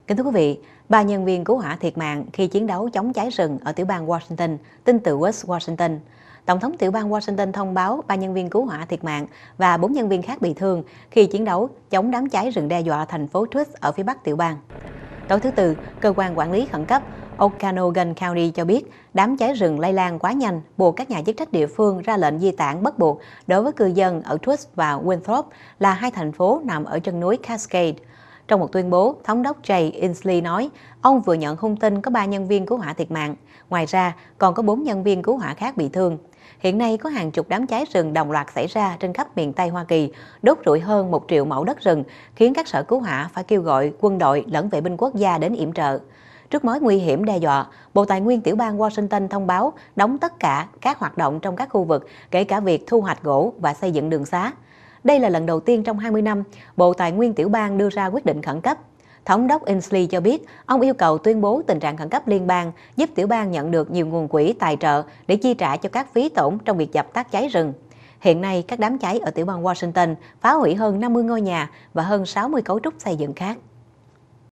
Kính thưa quý vị, 3 nhân viên cứu hỏa thiệt mạng khi chiến đấu chống cháy rừng ở tiểu bang Washington, tin từ West Washington. Tổng thống tiểu bang Washington thông báo 3 nhân viên cứu hỏa thiệt mạng và 4 nhân viên khác bị thương khi chiến đấu chống đám cháy rừng đe dọa thành phố Truth ở phía bắc tiểu bang. Tối thứ Tư, cơ quan quản lý khẩn cấp Okanogan County cho biết đám cháy rừng lây lan quá nhanh, buộc các nhà chức trách địa phương ra lệnh di tản bắt buộc đối với cư dân ở Truth và Winthrop, là 2 thành phố nằm ở chân núi Cascade. Trong một tuyên bố, Thống đốc Jay Inslee nói ông vừa nhận thông tin có 3 nhân viên cứu hỏa thiệt mạng. Ngoài ra, còn có 4 nhân viên cứu hỏa khác bị thương. Hiện nay có hàng chục đám cháy rừng đồng loạt xảy ra trên khắp miền Tây Hoa Kỳ, đốt rụi hơn 1 triệu mẫu đất rừng, khiến các sở cứu hỏa phải kêu gọi quân đội lẫn vệ binh quốc gia đến yểm trợ. Trước mối nguy hiểm đe dọa, Bộ Tài nguyên tiểu bang Washington thông báo đóng tất cả các hoạt động trong các khu vực, kể cả việc thu hoạch gỗ và xây dựng đường xá. Đây là lần đầu tiên trong 20 năm, Bộ Tài nguyên tiểu bang đưa ra quyết định khẩn cấp. Thống đốc Inslee cho biết, ông yêu cầu tuyên bố tình trạng khẩn cấp liên bang, giúp tiểu bang nhận được nhiều nguồn quỹ tài trợ để chi trả cho các phí tổn trong việc dập tắt cháy rừng. Hiện nay, các đám cháy ở tiểu bang Washington phá hủy hơn 50 ngôi nhà và hơn 60 cấu trúc xây dựng khác.